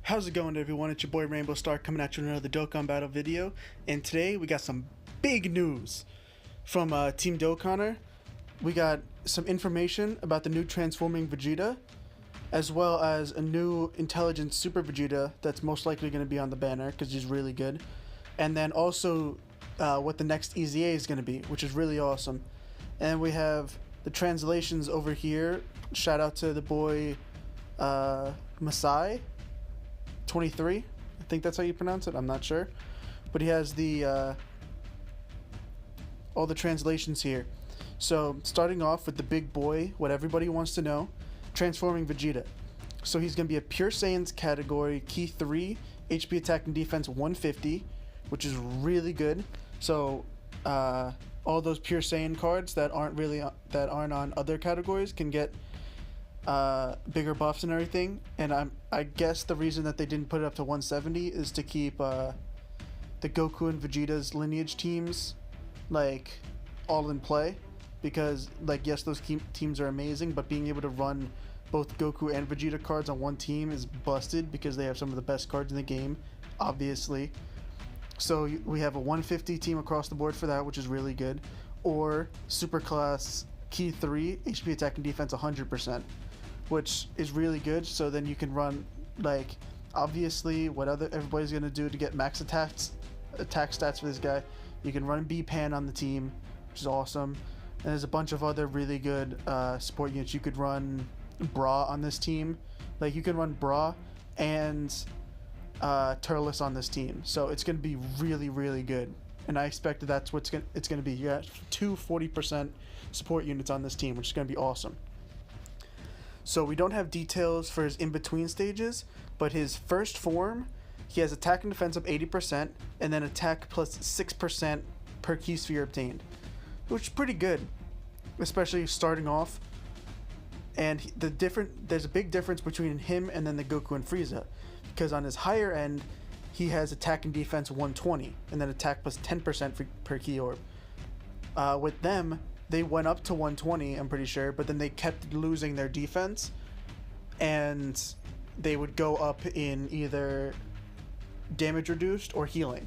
How's it going, everyone? It's your boy Rainbow Star coming at you with another Dokkan battle video, and today we got some big news from Team Dokkaner. We got some information about the new transforming Vegeta, as well as a new intelligent Super Vegeta that's most likely going to be on the banner because he's really good, and then also what the next EZA is going to be, which is really awesome. And we have the translations over here. Shout out to the boy Masai 23, I think that's how you pronounce it, I'm not sure, but he has the all the translations here. So starting off with the big boy, what everybody wants to know, transforming Vegeta. So he's going to be a pure Saiyans category, key 3, HP attack and defense 150, which is really good. So all those pure Saiyan cards that aren't on other categories can get bigger buffs and everything, and I guess the reason that they didn't put it up to 170 is to keep the Goku and Vegeta's lineage teams like all in play, because like yes, those teams are amazing, but being able to run both Goku and Vegeta cards on one team is busted because they have some of the best cards in the game, obviously. So we have a 150 team across the board for that, which is really good, or super class key 3 HP attack and defense 100%, which is really good. So then you can run, like, obviously what everybody's gonna do to get max attack stats for this guy. You can run B-Pan on the team, which is awesome. And there's a bunch of other really good support units. You could run Bra on this team. Like, you can run Bra and Turles on this team. So it's gonna be really, really good. And I expect that that's what it's gonna be. You got two 40% support units on this team, which is gonna be awesome. So we don't have details for his in-between stages, but his first form, he has attack and defense of 80%, and then attack plus 6% per key sphere obtained, which is pretty good, especially starting off. And there's a big difference between him and then the Goku and Frieza, because on his higher end, he has attack and defense 120, and then attack plus 10% per key orb. With them, they went up to 120, I'm pretty sure, but then they kept losing their defense, and they would go up in either damage reduced or healing.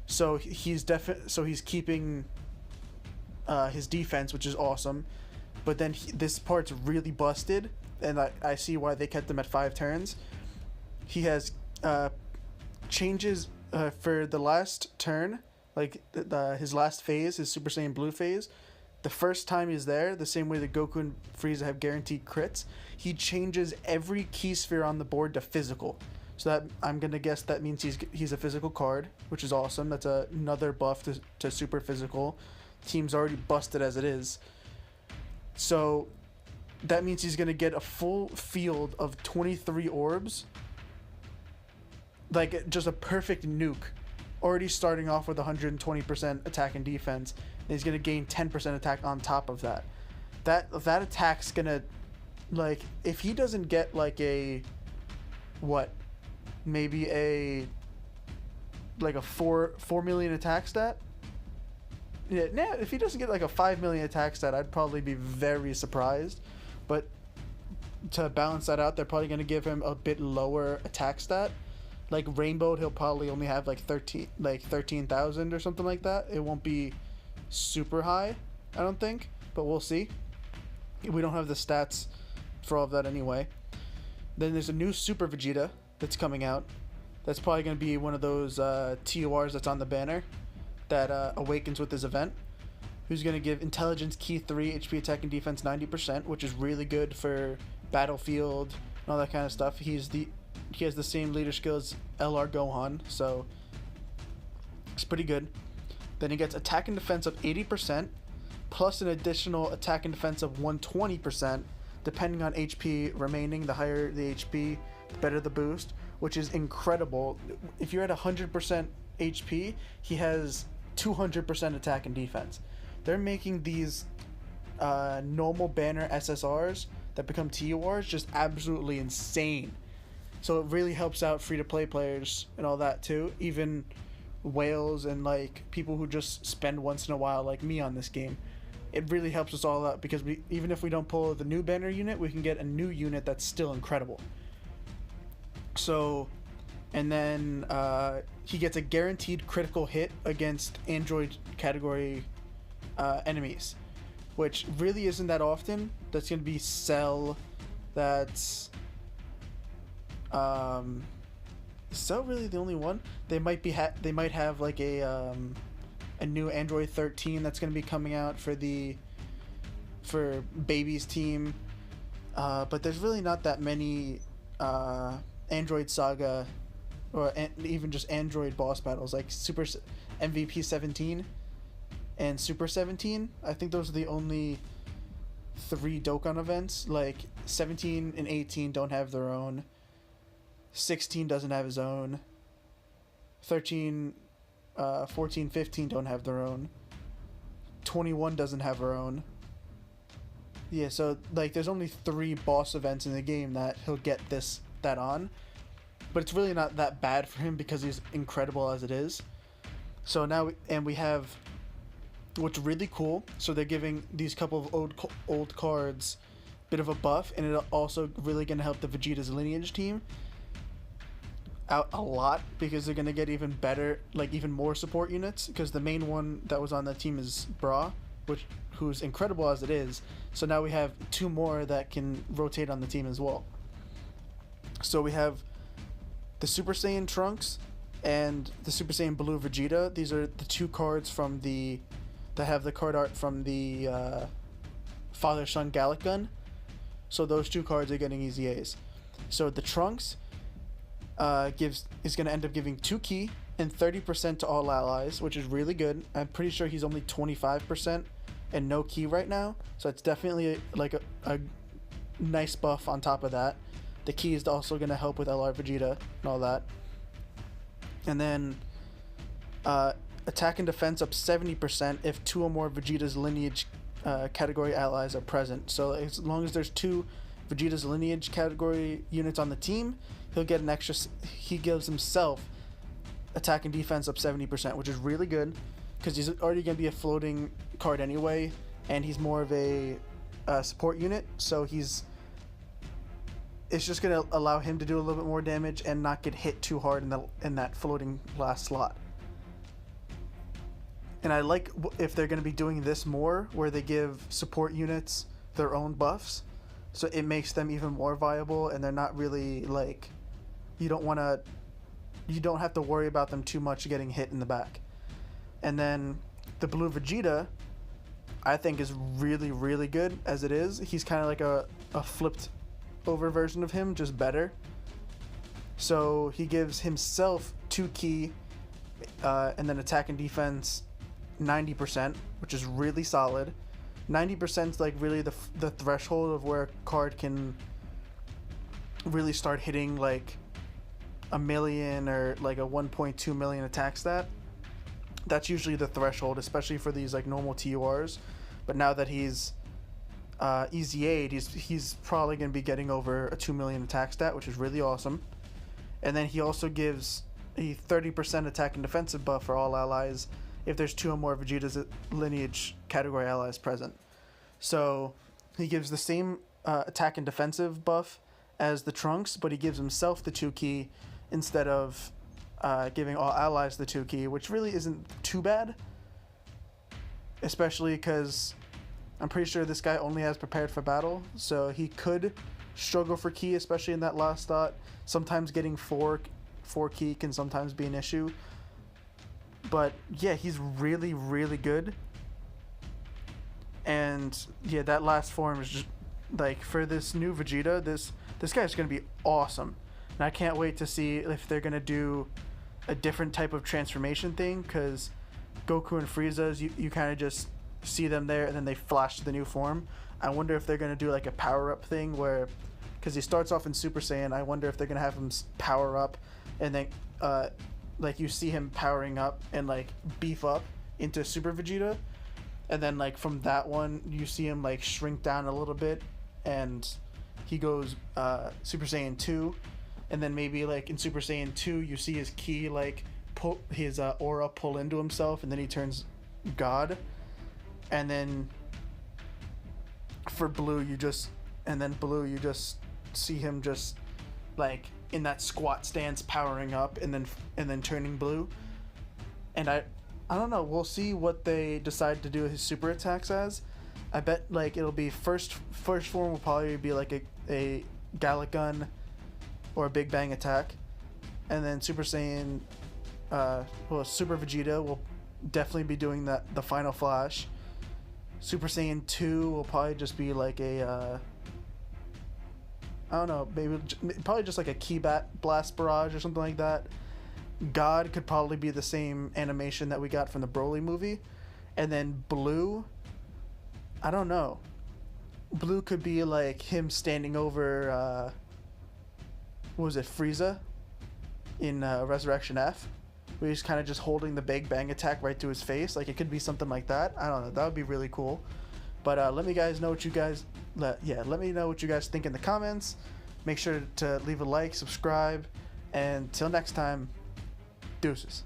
So he's keeping his defense, which is awesome, but then this part's really busted, and I see why they kept him at 5 turns. He has changes for the last turn, like his last phase, his Super Saiyan Blue phase. The first time he's there, the same way that Goku and Frieza have guaranteed crits, he changes every key sphere on the board to physical. So that, I'm gonna guess that means he's a physical card, which is awesome. That's another buff to super physical. Team's already busted as it is. So that means he's gonna get a full field of 23 orbs. Like, just a perfect nuke. Already starting off with 120% attack and defense, and he's gonna gain 10% attack on top of that. That attack's gonna, like, if he doesn't get like maybe a 4 million attack stat. Yeah, if he doesn't get like a 5 million attack stat, I'd probably be very surprised. But to balance that out, they're probably gonna give him a bit lower attack stat. Like Rainbow, he'll probably only have like 13,000 or something like that. It won't be super high, I don't think, but we'll see. We don't have the stats for all of that anyway. Then there's a new Super Vegeta that's coming out. That's probably going to be one of those TORs that's on the banner that awakens with this event. Who's going to give Intelligence Key 3, HP attack and defense 90%, which is really good for Battlefield and all that kind of stuff. He has the same leader skills as LR Gohan, so it's pretty good. Then he gets attack and defense of 80%, plus an additional attack and defense of 120%, depending on HP remaining. The higher the HP, the better the boost, which is incredible. If you're at 100% HP, he has 200% attack and defense. They're making these normal banner SSRs that become TORs just absolutely insane. So it really helps out free-to-play players and all that too, even whales and like people who just spend once in a while like me on this game. It really helps us all out because even if we don't pull the new banner unit, we can get a new unit that's still incredible. So, and then he gets a guaranteed critical hit against Android category enemies, which really isn't that often. That's going to be Cell. That's is Cell really the only one? They might be they might have like a new Android 13 that's going to be coming out for Baby's team. But there's really not that many Android Saga or even just Android boss battles like Super MVP 17 and Super 17. I think those are the only 3 Dokkan events. Like 17 and 18 don't have their own. 16 doesn't have his own. 13, 14, 15 don't have their own. 21 doesn't have her own. Yeah, so like there's only 3 boss events in the game that he'll get that on. But it's really not that bad for him because he's incredible as it is. So now we have what's really cool. So they're giving these couple of old cards a bit of a buff, and it's also really going to help the Vegeta's lineage team out a lot because they're going to get even better, like even more support units, because the main one that was on that team is Bra, who's incredible as it is. So now we have 2 more that can rotate on the team as well. So we have the Super Saiyan Trunks and the Super Saiyan Blue Vegeta. These are the 2 cards from that have the card art from the Father-Son Gallic Gun. So those 2 cards are getting easy A's. So the Trunks is going to end up giving 2 ki and 30% to all allies, which is really good. I'm pretty sure he's only 25% and no ki right now, so it's definitely like a nice buff on top of that. The ki is also going to help with LR Vegeta and all that. And then attack and defense up 70% if 2 or more Vegeta's lineage category allies are present. So as long as there's 2 Vegeta's lineage category units on the team, he'll get an extra. He gives himself attack and defense up 70%, which is really good because he's already going to be a floating card anyway, and he's more of a support unit. So it's just going to allow him to do a little bit more damage and not get hit too hard in that floating last slot. And I like if they're going to be doing this more, where they give support units their own buffs, so it makes them even more viable, and they're not really like, you don't have to worry about them too much getting hit in the back. And then the Blue Vegeta, I think, is really, really good as it is. He's kind of like a flipped over version of him, just better. So he gives himself 2 ki and then attack and defense 90%, which is really solid. 90% is like really the threshold of where a card can really start hitting like a million or like a 1.2 million attack stat. That's usually the threshold, especially for these like normal TURs. But now that he's Easy 8, he's probably going to be getting over a 2 million attack stat, which is really awesome. And then he also gives a 30% attack and defensive buff for all allies if there's 2 or more Vegeta's lineage category allies present. So he gives the same attack and defensive buff as the Trunks, but he gives himself the 2 ki instead of giving all allies the 2 ki, which really isn't too bad. Especially because I'm pretty sure this guy only has prepared for battle, so he could struggle for ki, especially in that last dot. Sometimes getting 4 ki can sometimes be an issue. But yeah, he's really, really good. And yeah, that last form is just like, for this new Vegeta, this guy's gonna be awesome. And I can't wait to see if they're gonna do a different type of transformation thing, because Goku and Frieza's, you kind of just see them there and then they flash to the new form. I wonder if they're gonna do like a power-up thing where, because he starts off in Super Saiyan, I wonder if they're gonna have him power up and then like you see him powering up and like beef up into Super Vegeta, and then like from that one you see him like shrink down a little bit and he goes Super Saiyan 2, and then maybe like in Super Saiyan 2 you see his ki like pull his aura pull into himself, and then he turns God. And then for Blue you just see him just like in that squat stance, powering up and then turning blue. And I don't know. We'll see what they decide to do with his super attacks as. I bet like it'll be first form will probably be like a Gallic Gun or a Big Bang attack, and then Super Saiyan, Super Vegeta will definitely be doing the Final Flash. Super Saiyan 2 will probably just be like a I don't know, probably just like a Ki Blast Barrage or something like that. God could probably be the same animation that we got from the Broly movie. And then Blue, I don't know. Blue could be like him standing over, what was it, Frieza in Resurrection F, where he's kind of just holding the Big Bang attack right to his face. Like, it could be something like that. I don't know. That would be really cool. But let me know what you guys think in the comments. Make sure to leave a like, subscribe, and till next time, deuces.